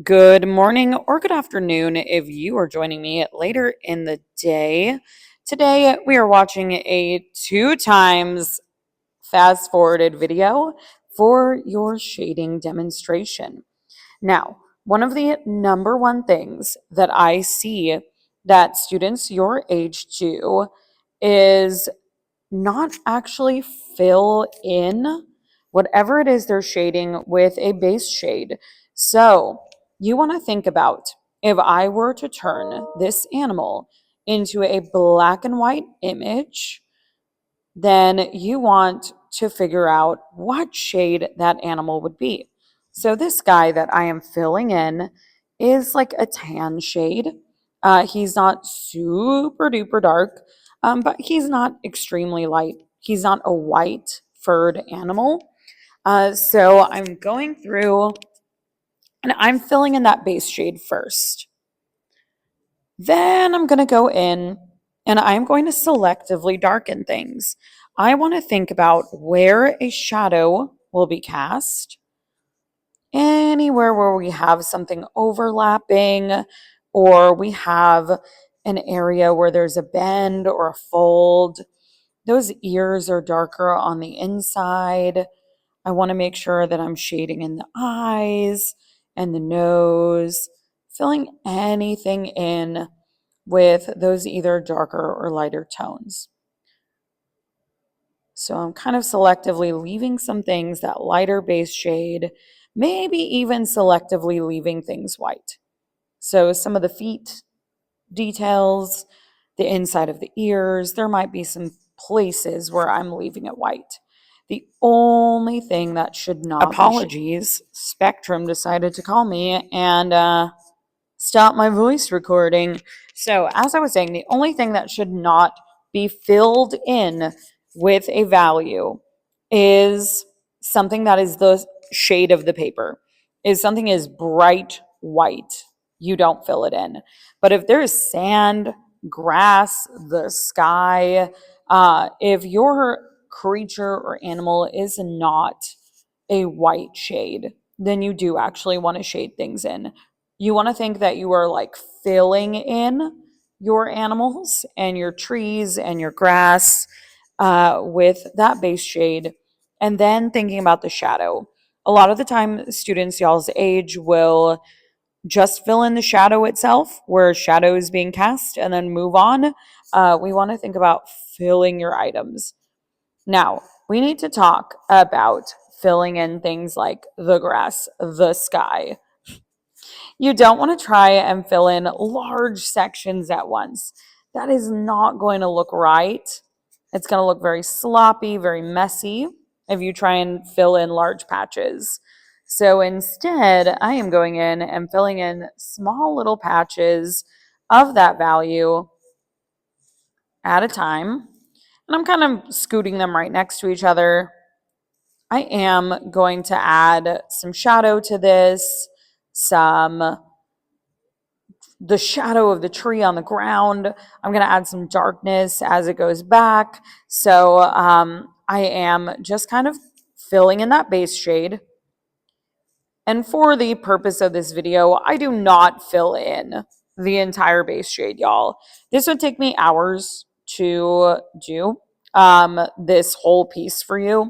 Good morning or good afternoon if you are joining me later in the day. Today, we are watching a two times fast forwarded video for your shading demonstration. Now, one of the number one things that I see that students your age do is not actually fill in whatever it is they're shading with a base shade. So you want to think about, if I were to turn this animal into a black and white image, then you want to figure out what shade that animal would be. So this guy that I am filling in is like a tan shade. He's not super duper dark, but he's not extremely light. He's not a white furred animal. So I'm going through and I'm filling in that base shade first. Then I'm going to go in and I'm going to selectively darken things. I want to think about where a shadow will be cast, anywhere where we have something overlapping, or we have an area where there's a bend or a fold. Those ears are darker on the inside. I want to make sure that I'm shading in the eyes and the nose, filling anything in with those either darker or lighter tones. So I'm kind of selectively leaving some things that lighter base shade, maybe even selectively leaving things white. So some of the feet details, the inside of the ears, there might be some places where I'm leaving it white. The only thing that should not apologies, Spectrum decided to call me and stop my voice recording. So, as I was saying, the only thing that should not be filled in with a value is something that is the shade of the paper. If something is bright white, you don't fill it in. But if there's sand, grass, the sky, if your creature or animal is not a white shade, then you do actually want to shade things in. You want to think that you are like filling in your animals and your trees and your grass with that base shade, and then thinking about the shadow. A lot of the time, students y'all's age will just fill in the shadow itself where shadow is being cast and then move on. We want to think about filling your items. Now, we need to talk about filling in things like the grass, the sky. You don't want to try and fill in large sections at once. That is not going to look right. It's going to look very sloppy, very messy if you try and fill in large patches. So instead, I am going in and filling in small little patches of that value at a time. And I'm kind of scooting them right next to each other. I am going to add some shadow to this, the shadow of the tree on the ground. I'm going to add some darkness as it goes back. So I am just kind of filling in that base shade. And for the purpose of this video, I do not fill in the entire base shade, y'all. This would take me hours to do this whole piece for you.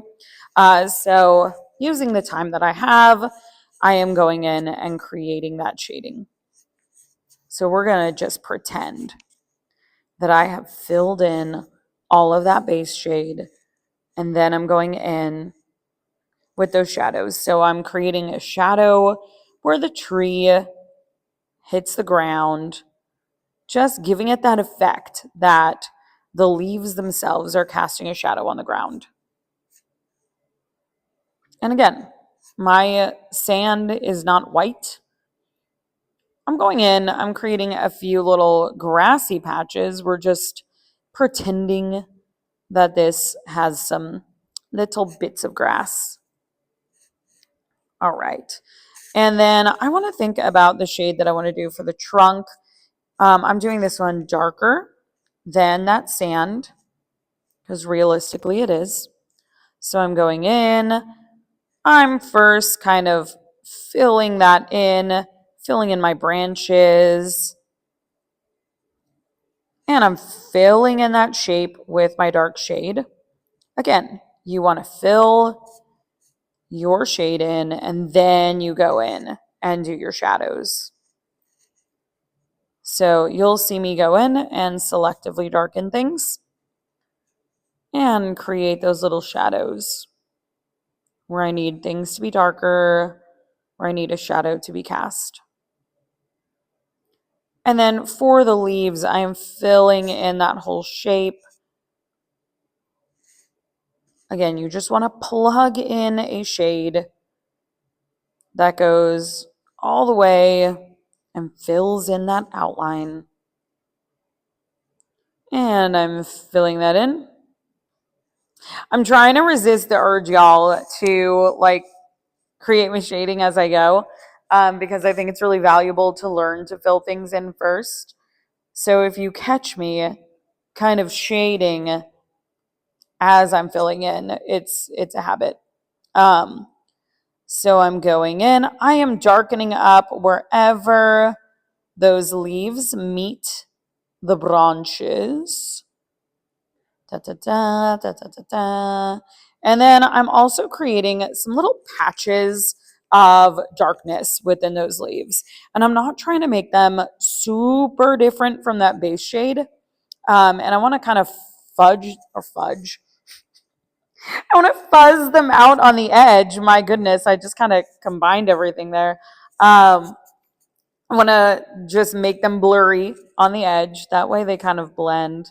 So using the time that I have, I am going in and creating that shading. So we're going to just pretend that I have filled in all of that base shade, and then I'm going in with those shadows. So I'm creating a shadow where the tree hits the ground, just giving it that effect that the leaves themselves are casting a shadow on the ground. And again, my sand is not white. I'm going in, I'm creating a few little grassy patches. We're just pretending that this has some little bits of grass. All right. And then I want to think about the shade that I want to do for the trunk. I'm doing this one darker than that sand because realistically it is. So I'm going in. I'm first kind of filling that in, filling in my branches, and I'm filling in that shape with my dark shade. Again, you want to fill your shade in, and then you go in and do your shadows. So you'll see me go in and selectively darken things and create those little shadows where I need things to be darker, where I need a shadow to be cast. And then for the leaves, I am filling in that whole shape. Again, you just want to plug in a shade that goes all the way and fills in that outline. And I'm filling that in. I'm trying to resist the urge, y'all, to like create my shading as I go, because I think it's really valuable to learn to fill things in first. So if you catch me kind of shading as I'm filling in, it's a habit. So I'm going in. I am darkening up wherever those leaves meet the branches. Da, da, da, da, da, da, da. And then I'm also creating some little patches of darkness within those leaves. And I'm not trying to make them super different from that base shade. And I want to kind of fudge. I want to fuzz them out on the edge. My goodness, I just kind of combined everything there. I want to just make them blurry on the edge. That way they kind of blend.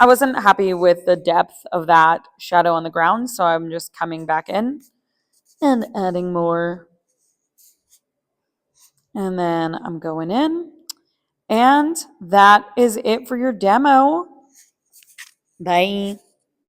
I wasn't happy with the depth of that shadow on the ground, so I'm just coming back in and adding more. And then I'm going in. And that is it for your demo. Bye.